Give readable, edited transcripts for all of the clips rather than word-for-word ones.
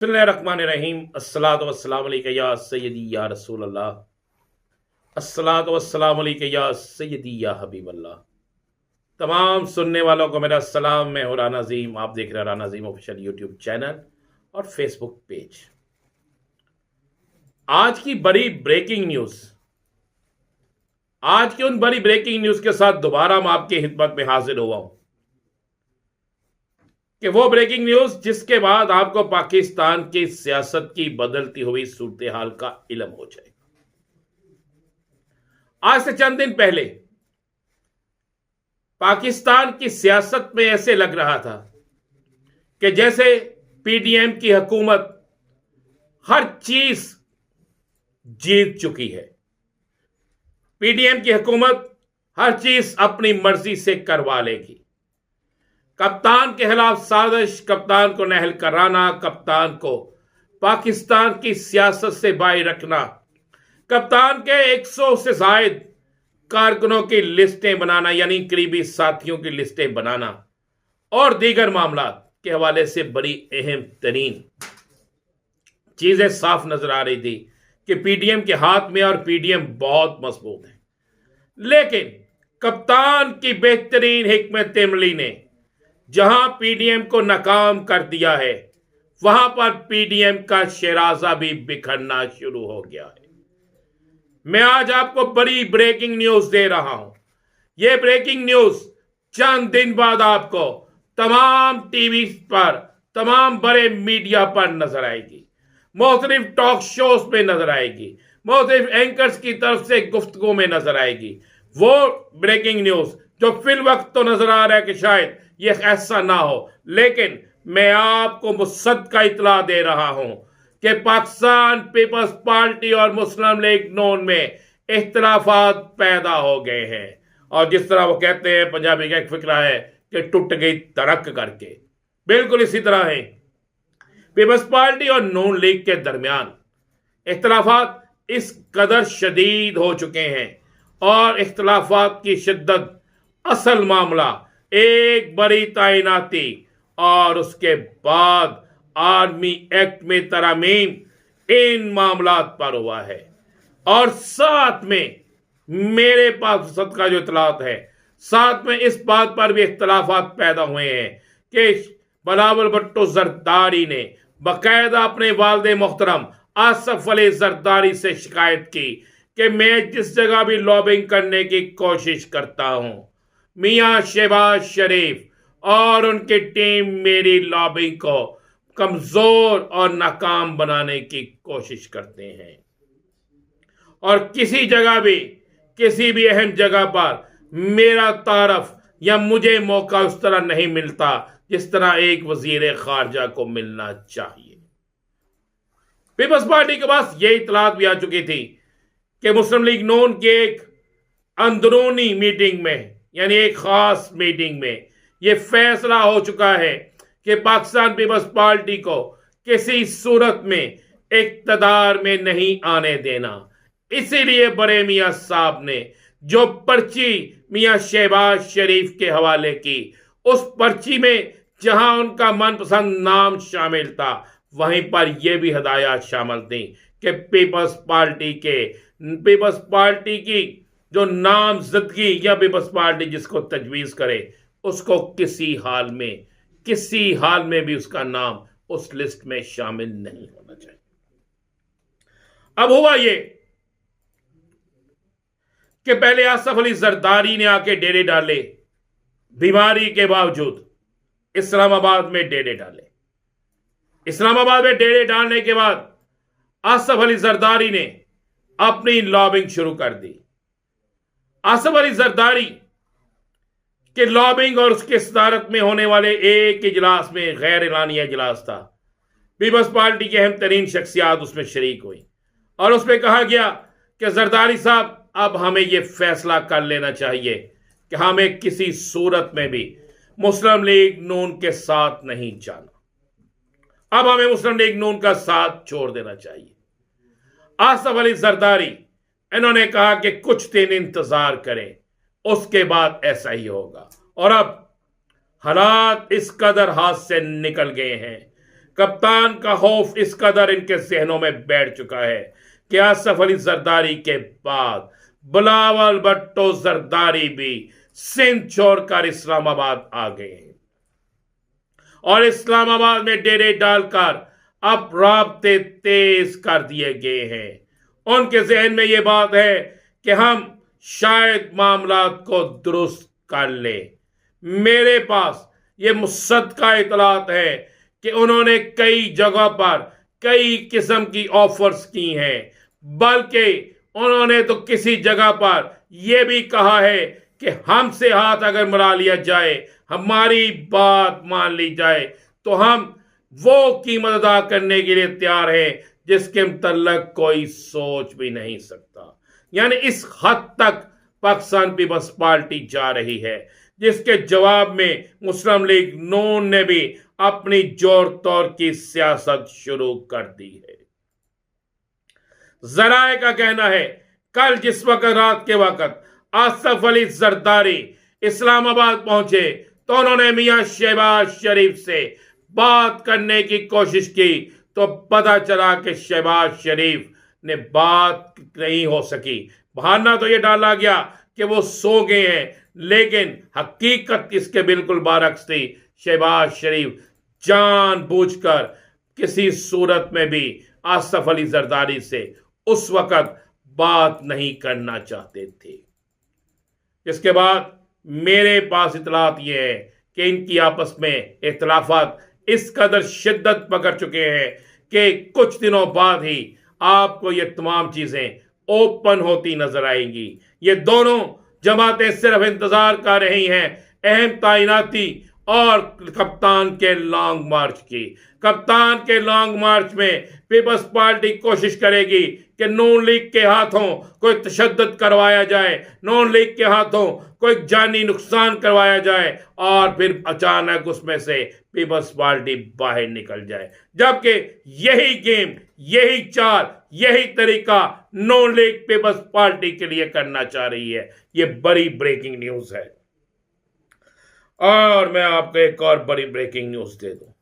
बिस्मिल्लाहिर्रहमानिर्रहीम। अस्सलातु वस्सलामु अलैका या सय्यदी या रसूल अल्लाह। अस्सलातु वस्सलामु अलैका या सय्यदी या हबीब अल्लाह। तमाम सुनने वालों को मेरा सलाम। मैं हूं राना अज़ीम। आप देख रहे हैं राना अज़ीम ऑफिशियल यूट्यूब चैनल और फेसबुक पेज। आज की बड़ी ब्रेकिंग न्यूज, आज की उन बड़ी ब्रेकिंग न्यूज के साथ दोबारा मैं आपकी खिदमत में हाजिर हुआ हूं कि वो ब्रेकिंग न्यूज जिसके बाद आपको पाकिस्तान की सियासत की बदलती हुई सूरत हाल का इल्म हो जाए। आज से चंद दिन पहले पाकिस्तान की सियासत में ऐसे लग रहा था कि जैसे पीडीएम की हुकूमत हर चीज जीत चुकी है। पीडीएम की हुकूमत हर चीज अपनी मर्जी से करवा लेगी। कप्तान के खिलाफ साजिश, कप्तान को नहल कराना, कप्तान को पाकिस्तान की सियासत से बाहर रखना, कप्तान के 100 से जायद कारकुनों की लिस्टें बनाना, यानी करीबी साथियों की लिस्टें बनाना और दीगर मामला के हवाले से बड़ी अहम तरीन चीजें साफ नजर आ रही थी कि पीडीएम के हाथ में और पीडीएम बहुत मजबूत है। लेकिन कप्तान की बेहतरीन हिकमत अमली ने जहां पीडीएम को नाकाम कर दिया है, वहां पर पीडीएम का शराजा भी बिखरना शुरू हो गया है। मैं आज आपको बड़ी ब्रेकिंग न्यूज दे रहा हूं। यह ब्रेकिंग न्यूज चंद दिन बाद आपको तमाम टीवी पर, तमाम बड़े मीडिया पर नजर आएगी, मुख्तलिफ टॉक शोज में नजर आएगी, मुख्तलिफ एंकर्स की तरफ से गुफ्तगू में नजर आएगी। वो ब्रेकिंग न्यूज जो फिल वक्त तो नजर आ रहा है कि शायद यह ऐसा ना हो, लेकिन मैं आपको मुसद्दका इतला दे रहा हूं कि पाकिस्तान पीपल्स पार्टी और मुस्लिम लीग नून में इख्तलाफात पैदा हो गए हैं। और जिस तरह वो कहते हैं, पंजाबी का एक फिक्रा है कि टूट गई तड़क करके, बिल्कुल इसी तरह है। पीपल्स पार्टी और नून लीग के दरमियान इख्तलाफात इस कदर शदीद हो चुके हैं और इख्तलाफात की शिद्दत असल मामला एक बड़ी तैनाती और उसके बाद आर्मी एक्ट में तरमीम इन मामलात पर हुआ है। और साथ में मेरे पास सदका जो इतलात है, साथ में इस बात पर भी इख्तलाफात पैदा हुए हैं कि बिलावल भुट्टो जरदारी ने बाकायदा अपने वालिद मोहतरम आसफ अली जरदारी से शिकायत की कि मैं जिस जगह भी लॉबिंग करने की कोशिश करता हूं, मियां शहबाज शरीफ और उनकी टीम मेरी लॉबिंग को कमजोर और नाकाम बनाने की कोशिश करते हैं। और किसी जगह भी, किसी भी अहम जगह पर मेरा तारफ या मुझे मौका उस तरह नहीं मिलता जिस तरह एक वजीर खारजा को मिलना चाहिए। पीपल्स पार्टी के पास यह इतलात भी आ चुकी थी कि मुस्लिम लीग नून की एक अंदरूनी मीटिंग में, यानी एक खास मीटिंग में, यह फैसला हो चुका है कि पाकिस्तान पीपल्स पार्टी को किसी सूरत में इक्तदार में नहीं आने देना। इसीलिए बड़े मियां साहब ने जो पर्ची मियां शहबाज शरीफ के हवाले की, उस पर्ची में जहां उनका मनपसंद नाम शामिल था, वहीं पर यह भी हदायत शामिल थी कि पीपल्स पार्टी की जो नामजदगी या पीपल्स पार्टी जिसको तजवीज करे, उसको किसी हाल में भी उसका नाम उस लिस्ट में शामिल नहीं होना चाहिए। अब हुआ ये कि पहले आसफ अली जरदारी ने आके डेरे डाले, बीमारी के बावजूद इस्लामाबाद में डेरे डाले। इस्लामाबाद में डेरे डालने के बाद आसफ अली जरदारी ने अपनी लॉबिंग शुरू कर दी। आसफ अली जरदारी के लॉबिंग और उसके सदारत में होने वाले एक इजलास में, गैर एलानिया इजलास था, पीपल्स पार्टी की अहम तरीन शख्सियात उसमें शरीक हुई और उसमें कहा गया कि जरदारी साहब, अब हमें यह फैसला कर लेना चाहिए कि हमें किसी सूरत में भी मुस्लिम लीग नून के साथ नहीं जाना। अब हमें मुस्लिम लीग नून का साथ छोड़ देना चाहिए। आसफ अली जरदारी इन्होंने कहा कि कुछ दिन इंतजार करें, उसके बाद ऐसा ही होगा। और अब हालात इस कदर हाथ से निकल गए हैं कप्तान का खौफ इस कदर इनके जहनों में बैठ चुका है कि आसफ अली जरदारी के बाद बिलावल भुट्टो जरदारी भी सिंध छोड़कर इस्लामाबाद आ गए हैं और इस्लामाबाद में डेरे डालकर अब राब्ते तेज कर दिए गए हैं। उनके जहन में यह बात है कि हम शायद मामलात को दुरुस्त कर ले। मेरे पास ये मुसद्दका इतलात है कि उन्होंने कई जगह पर कई किस्म की ऑफर्स की हैं, बल्कि उन्होंने तो किसी जगह पर यह भी कहा है कि हमसे हाथ अगर मिला लिया जाए, हमारी बात मान ली जाए, तो हम वो कीमत अदा करने के लिए तैयार हैं जिसके मुतल्लक कोई सोच भी नहीं सकता। यानी इस हद तक पाकिस्तान पीपल्स पार्टी जा रही है, जिसके जवाब में मुस्लिम लीग नून ने भी अपनी जोर तोड़ की सियासत शुरू कर दी है। जराए का कहना है कल जिस वक्त रात के वक्त आसफ अली जरदारी इस्लामाबाद पहुंचे तो उन्होंने मियां शहबाज शरीफ से बात करने की कोशिश की, तो पता चला कि शहबाज शरीफ ने बात नहीं हो सकी। बहाना तो यह डाला गया कि वो सो गए हैं, लेकिन हकीकत इसके बिल्कुल बरअक्स थी। शहबाज शरीफ जानबूझकर किसी सूरत में भी आसफ अली जरदारी से उस वक्त बात नहीं करना चाहते थे। इसके बाद मेरे पास इतलात यह है कि इनकी आपस में इख्तिलाफात इस कदर शिद्दत पकड़ चुके हैं कि कुछ दिनों बाद ही आपको ये तमाम चीजें ओपन होती नजर आएंगी। ये दोनों जमातें सिर्फ इंतजार कर रही हैं अहम तैनाती और कप्तान के लॉन्ग मार्च की। कप्तान के लॉन्ग मार्च में पीपल्स पार्टी कोशिश करेगी कि नून लीग के हाथों कोई तशद्दुद करवाया जाए, नून लीग के हाथों कोई जानी नुकसान करवाया जाए और फिर अचानक उसमें से पीपल्स पार्टी बाहर निकल जाए। जबकि यही गेम, यही चाल, यही तरीका नून लीग पीपल्स पार्टी के लिए करना चाह रही है। यह बड़ी ब्रेकिंग न्यूज है। और मैं आपको एक और बड़ी ब्रेकिंग न्यूज दे दूं।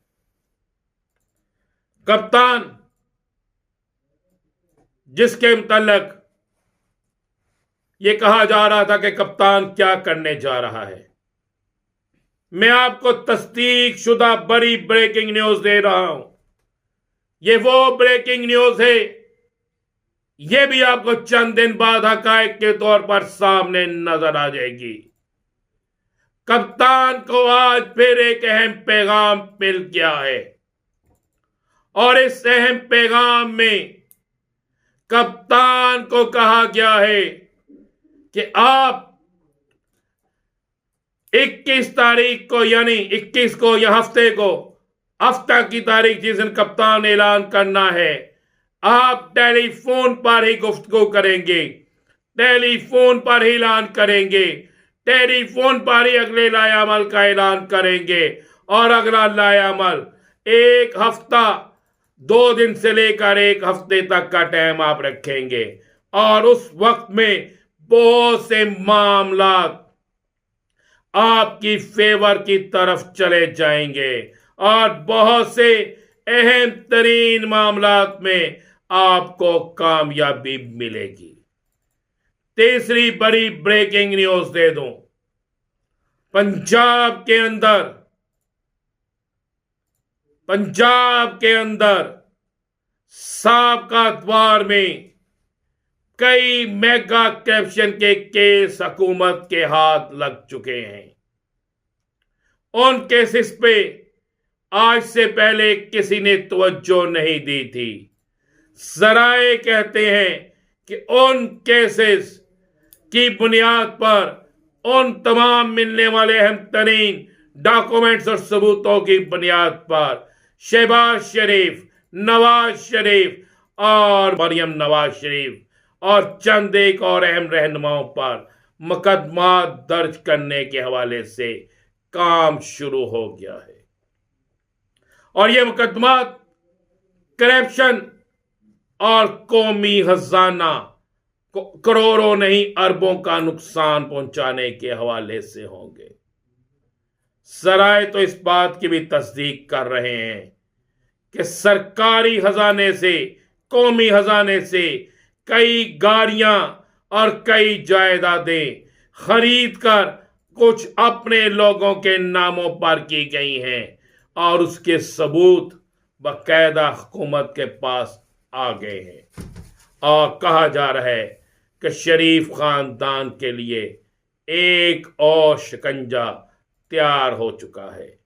कप्तान जिसके मुतल्लक यह कहा जा रहा था कि कप्तान क्या करने जा रहा है, मैं आपको तस्दीक शुदा बड़ी ब्रेकिंग न्यूज दे रहा हूं। यह वो ब्रेकिंग न्यूज है, यह भी आपको चंद दिन बाद हकायक के तौर पर सामने नजर आ जाएगी। कप्तान को आज फिर एक अहम पैगाम मिल गया है और इस अहम पैगाम में कप्तान को कहा गया है कि आप 21 तारीख को, यानी 21 को या हफ्ते को, हफ्ता की तारीख जिस दिन कप्तान ऐलान करना है, आप टेलीफोन पर ही गुफ्तगू करेंगे, टेलीफोन पर ही ऐलान करेंगे, टेलीफोन पर ही अगले लाएअमल का ऐलान करेंगे। और अगला लाएअमल 1 हफ्ता, 2 दिन से लेकर 1 हफ्ते तक का टाइम आप रखेंगे और उस वक्त में बहुत से मामला आपकी फेवर की तरफ चले जाएंगे और बहुत से अहम तरीन मामलात में आपको कामयाबी मिलेगी। तीसरी बड़ी ब्रेकिंग न्यूज दे दूं। पंजाब के अंदर साबका अखबार में कई मेगा करप्शन के केस हुकूमत के हाथ लग चुके हैं। उन केसेस पे आज से पहले किसी ने तवज्जो नहीं दी थी। जराए कहते हैं कि उन केसेस की बुनियाद पर, उन तमाम मिलने वाले अहम तरीन डॉक्यूमेंट्स और सबूतों की बुनियाद पर शहबाज शरीफ, नवाज शरीफ और मरियम नवाज शरीफ और चंद एक और अहम रहनुमाओं पर मुकदमा दर्ज करने के हवाले से काम शुरू हो गया है। और यह मुकदमा करप्शन और कौमी खजाना को करोड़ों नहीं अरबों का नुकसान पहुंचाने के हवाले से होंगे। सराय तो इस बात की भी तस्दीक कर रहे हैं कि सरकारी खजाने से, कौमी खजाने से कई गाड़ियां और कई जायदादें खरीद कर कुछ अपने लोगों के नामों पर की गई हैं और उसके सबूत बकायदा हुकूमत के पास आ गए हैं। और कहा जा रहा है कि शरीफ खानदान के लिए एक और शिकंजा तैयार हो चुका है।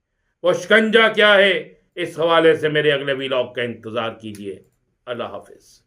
वो शिकंजा क्या है, इस हवाले से मेरे अगले व्लॉग का इंतजार कीजिए। अल्लाह हाफिज।